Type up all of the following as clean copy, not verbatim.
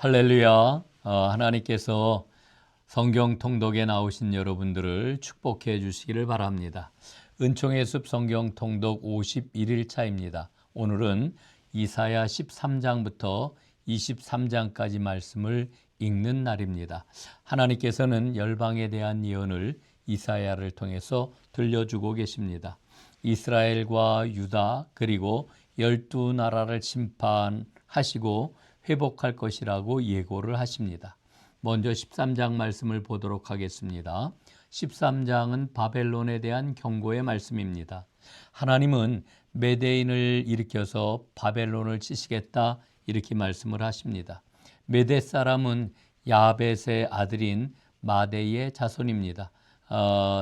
할렐루야. 하나님께서 성경 통독에 나오신 여러분들을 축복해 주시기를 바랍니다. 은총의 숲 성경 통독 51일 차입니다. 오늘은 이사야 13장부터 23장까지 말씀을 읽는 날입니다. 하나님께서는 열방에 대한 예언을 이사야를 통해서 들려주고 계십니다. 이스라엘과 유다 그리고 12나라를 심판하시고 회복할 것이라고 예고를 하십니다. 먼저 13장 말씀을 보도록 하겠습니다. 13장은 바벨론에 대한 경고의 말씀입니다. 하나님은 메대인을 일으켜서 바벨론을 치시겠다 이렇게 말씀을 하십니다. 메대 사람은 야벳의 아들인 마대의 자손입니다.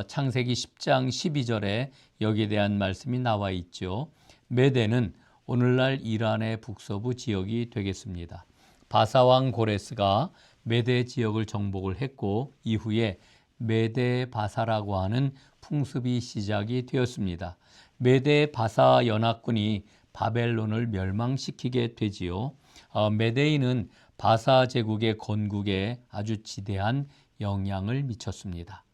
창세기 10장 12절에 여기에 대한 말씀이 나와 있죠. 메대는 오늘날 이란의 북서부 지역이 되겠습니다. 바사왕 고레스가 메대 지역을 정복을 했고 이후에 메대 바사라고 하는 풍습이 시작이 되었습니다. 메대 바사 연합군이 바벨론을 멸망시키게 되지요. 메대인은 바사 제국의 건국에 아주 지대한 영향을 미쳤습니다.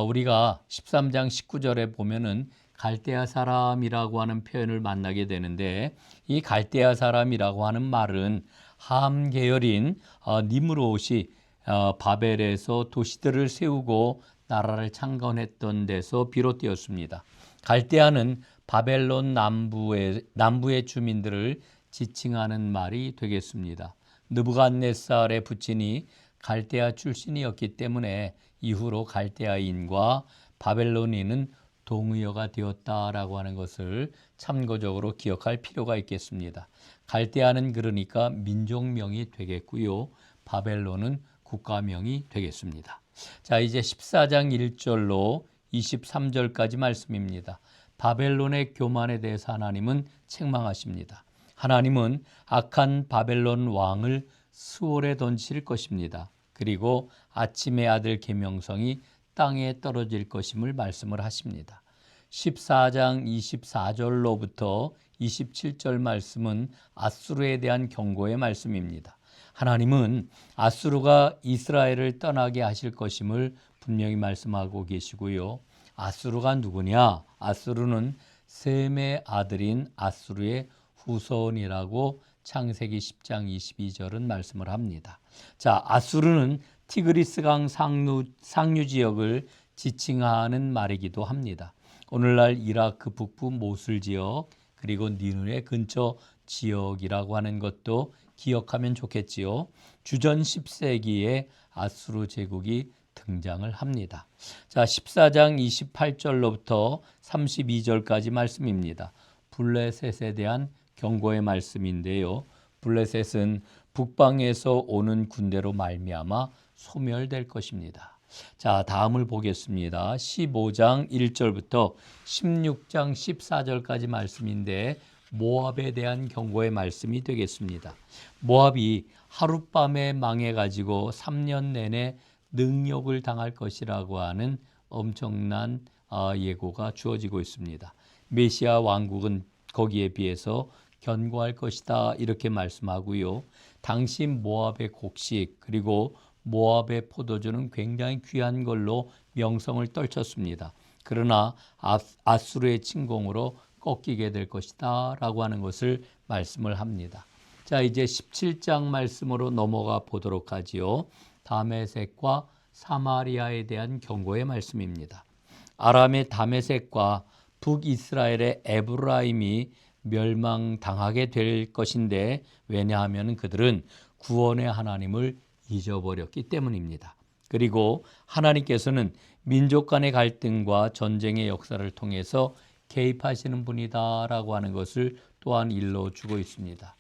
우리가 13장 19절에 보면은 갈대아 사람이라고 하는 표현을 만나게 되는데 이 갈대아 사람이라고 하는 말은 함 계열인 니므롯이 바벨에서 도시들을 세우고 나라를 창건했던 데서 비롯되었습니다. 갈대아는 바벨론 남부의 주민들을 지칭하는 말이 되겠습니다. 느부갓네살의 부친이 갈대아 출신이었기 때문에 이후로 갈대아인과 바벨론인은 동의어가 되었다라고 하는 것을 참고적으로 기억할 필요가 있겠습니다. 갈대아는 그러니까 민족명이 되겠고요. 바벨론은 국가명이 되겠습니다. 자, 이제 14장 1절로 23절까지 말씀입니다. 바벨론의 교만에 대해서 하나님은 책망하십니다. 하나님은 악한 바벨론 왕을 수월에 던질 것입니다. 그리고 아침의 아들 계명성이 땅에 떨어질 것임을 말씀을 하십니다. 14장 24절로부터 27절 말씀은 아수르에 대한 경고의 말씀입니다. 하나님은 아수르가 이스라엘을 떠나게 하실 것임을 분명히 말씀하고 계시고요. 아수르가 누구냐? 아수르는 셈의 아들인 아수르의 후손이라고 창세기 10장 22절은 말씀을 합니다. 자, 아수르는 티그리스강 상류 지역을 지칭하는 말이기도 합니다. 오늘날 이라크 북부 모술 지역 그리고 니누의 근처 지역이라고 하는 것도 기억하면 좋겠지요. 주전 10세기에 아수르 제국이 등장을 합니다. 자, 14장 28절로부터 32절까지 말씀입니다. 블레셋에 대한 경고의 말씀인데요. 블레셋은 북방에서 오는 군대로 말미암아 소멸될 것입니다. 자, 다음을 보겠습니다. 15장 1절부터 16장 14절까지 말씀인데 모압에 대한 경고의 말씀이 되겠습니다. 모압이 하룻밤에 망해가지고 3년 내내 능욕을 당할 것이라고 하는 엄청난 예고가 주어지고 있습니다. 메시아 왕국은 거기에 비해서 견고할 것이다 이렇게 말씀하고요. 당시 모압의 곡식 그리고 모압의 포도주는 굉장히 귀한 걸로 명성을 떨쳤습니다. 그러나 아수르의 침공으로 꺾이게 될 것이다 라고 하는 것을 말씀을 합니다. 자, 이제 17장 말씀으로 넘어가 보도록 하지요. 다메섹과 사마리아에 대한 경고의 말씀입니다. 아람의 다메섹과 북이스라엘의 에브라임이 멸망당하게 될 것인데 왜냐하면 그들은 구원의 하나님을 잊어버렸기 때문입니다. 그리고 하나님께서는 민족 간의 갈등과 전쟁의 역사를 통해서 개입하시는 분이다라고 하는 것을 또한 일러주고 있습니다.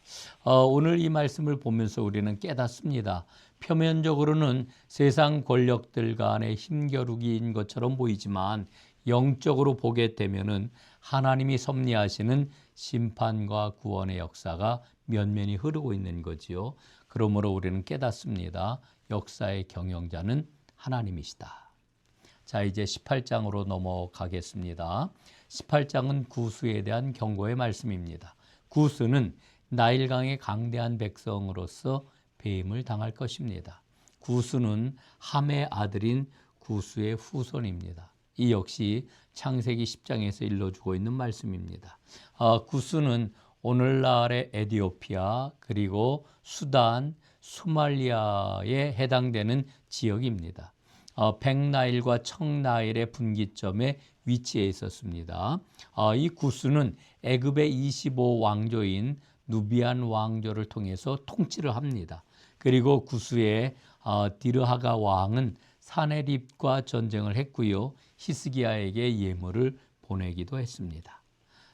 오늘 이 말씀을 보면서 우리는 깨닫습니다. 표면적으로는 세상 권력들 간의 힘겨루기인 것처럼 보이지만 영적으로 보게 되면은 하나님이 섭리하시는 심판과 구원의 역사가 면면이 흐르고 있는 거지요. 그러므로 우리는 깨닫습니다. 역사의 경영자는 하나님이시다. 자, 이제 18장으로 넘어가겠습니다. 18장은 구스에 대한 경고의 말씀입니다. 구스는 나일강의 강대한 백성으로서 배임을 당할 것입니다. 구스는 함의 아들인 구스의 후손입니다. 이 역시 창세기 10장에서 일러주고 있는 말씀입니다. 구스는 오늘날의 에티오피아 그리고 수단, 소말리아에 해당되는 지역입니다. 백나일과 청나일의 분기점에 위치해 있었습니다. 이 구스는 애굽의 25왕조인 누비안 왕조를 통해서 통치를 합니다. 그리고 구스의 디르하가 왕은 사네립과 전쟁을 했고요. 히스기야에게 예물을 보내기도 했습니다.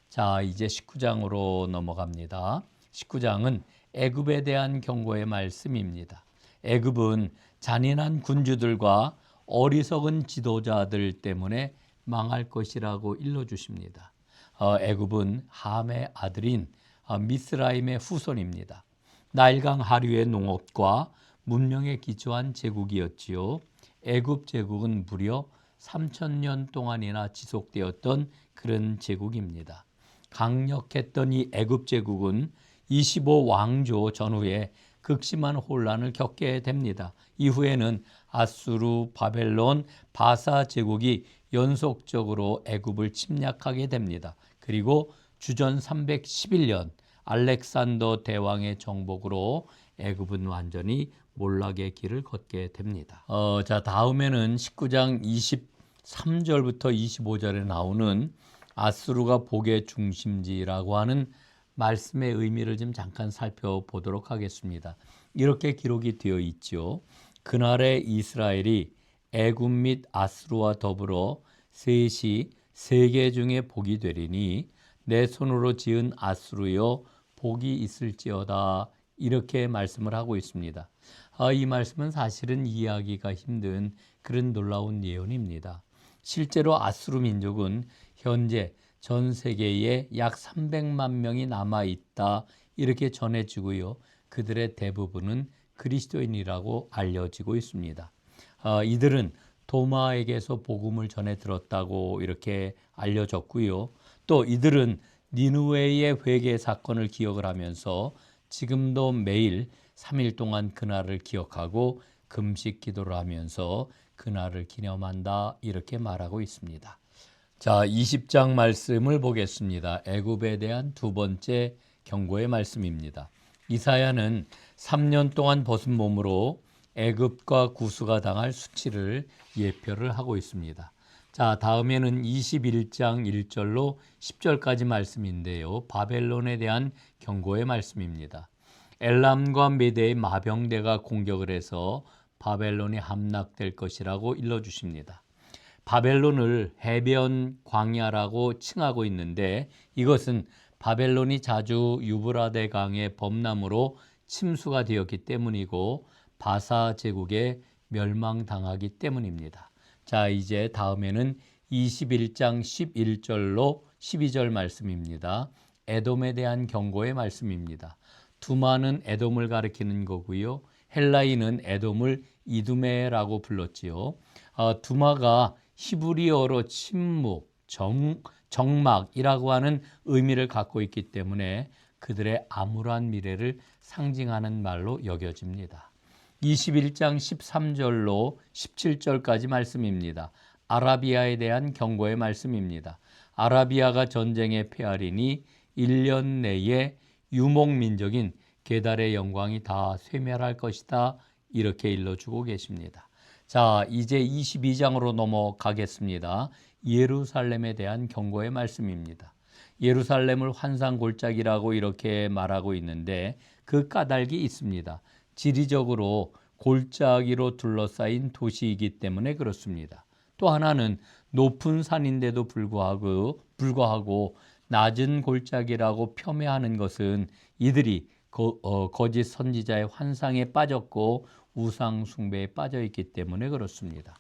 자, 이제 19장으로 넘어갑니다. 19장은 애굽에 대한 경고의 말씀입니다. 애굽은 잔인한 군주들과 어리석은 지도자들 때문에 망할 것이라고 일러주십니다. 애굽은 함의 아들인 미스라임의 후손입니다. 나일강 하류의 농업과 문명에 기초한 제국이었지요. 애굽 제국은 무려 3,000년 동안이나 지속되었던 그런 제국입니다. 강력했던 이 애굽 제국은 25왕조 전후에 극심한 혼란을 겪게 됩니다. 이후에는 아수르, 바벨론, 바사 제국이 연속적으로 애굽을 침략하게 됩니다. 그리고 주전 311년 알렉산더 대왕의 정복으로 애굽은 완전히 몰락의 길을 걷게 됩니다. 자, 다음에는 19장 23절부터 25절에 나오는 아수르가 복의 중심지라고 하는 말씀의 의미를 좀 잠깐 살펴보도록 하겠습니다. 이렇게 기록이 되어 있죠. 그날에 이스라엘이 애굽 및 아수르와 더불어 셋이 세계 중에 복이 되리니 내 손으로 지은 아수르여 복이 있을지어다, 이렇게 말씀을 하고 있습니다. 이 말씀은 사실은 이해하기가 힘든 그런 놀라운 예언입니다. 실제로 아수르 민족은 현재 전 세계에 약 300만 명이 남아있다, 이렇게 전해지고요. 그들의 대부분은 그리스도인이라고 알려지고 있습니다. 이들은 도마에게서 복음을 전해 들었다고 이렇게 알려졌고요. 또 이들은 니느웨의 회개 사건을 기억을 하면서 지금도 매일 3일 동안 그날을 기억하고 금식 기도를 하면서 그날을 기념한다, 이렇게 말하고 있습니다. 자, 20장 말씀을 보겠습니다. 애굽에 대한 두 번째 경고의 말씀입니다. 이사야는 3년 동안 벗은 몸으로 애굽과 구스가 당할 수치를 예표를 하고 있습니다. 자, 다음에는 21장 1절로 10절까지 말씀인데요. 바벨론에 대한 경고의 말씀입니다. 엘람과 메대의 마병대가 공격을 해서 바벨론이 함락될 것이라고 일러주십니다. 바벨론을 해변 광야라고 칭하고 있는데 이것은 바벨론이 자주 유브라데 강의 범람으로 침수가 되었기 때문이고 바사 제국에 멸망당하기 때문입니다. 자, 이제 다음에는 21장 11절로 12절 말씀입니다. 에돔에 대한 경고의 말씀입니다. 두마는 에돔을 가리키는 거고요. 헬라인은 에돔을 이두메라고 불렀지요. 두마가 히브리어로 침묵, 정막이라고 하는 의미를 갖고 있기 때문에 그들의 암울한 미래를 상징하는 말로 여겨집니다. 21장 13절로 17절까지 말씀입니다. 아라비아에 대한 경고의 말씀입니다. 아라비아가 전쟁에 패하리니 1년 내에 유목민족인 게달의 영광이 다 쇠멸할 것이다, 이렇게 일러주고 계십니다. 자, 이제 22장으로 넘어가겠습니다. 예루살렘에 대한 경고의 말씀입니다. 예루살렘을 환상골짜기라고 이렇게 말하고 있는데 그 까닭이 있습니다. 지리적으로 골짜기로 둘러싸인 도시이기 때문에 그렇습니다. 또 하나는 높은 산인데도 불구하고 낮은 골짜기라고 폄훼하는 것은 이들이 거짓 선지자의 환상에 빠졌고 우상 숭배에 빠져 있기 때문에 그렇습니다.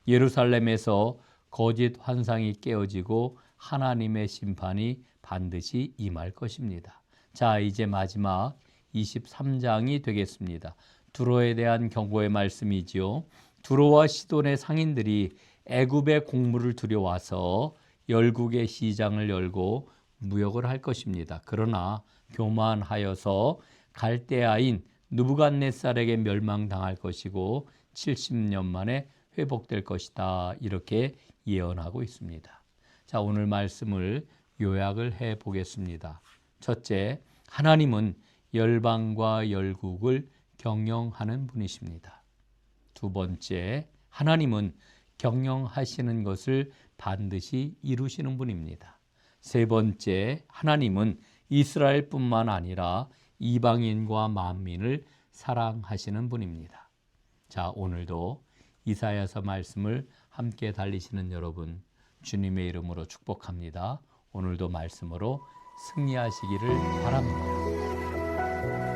예루살렘에서 거짓 환상이 깨어지고 하나님의 심판이 반드시 임할 것입니다. 자, 이제 마지막 23장이 되겠습니다. 두로에 대한 경고의 말씀이지요. 두로와 시돈의 상인들이 애굽의 곡물을 들여와서 열국의 시장을 열고 무역을 할 것입니다. 그러나 교만하여서 갈대아인 느부갓네살에게 멸망당할 것이고 70년 만에 회복될 것이다. 이렇게 예언하고 있습니다. 자, 오늘 말씀을 요약을 해 보겠습니다. 첫째, 하나님은 열방과 열국을 경영하는 분이십니다. 두 번째, 하나님은 경영하시는 것을 반드시 이루시는 분입니다. 세 번째, 하나님은 이스라엘뿐만 아니라 이방인과 만민을 사랑하시는 분입니다. 자, 오늘도 이사야서 말씀을 함께 달리시는 여러분, 주님의 이름으로 축복합니다. 오늘도 말씀으로 승리하시기를 바랍니다.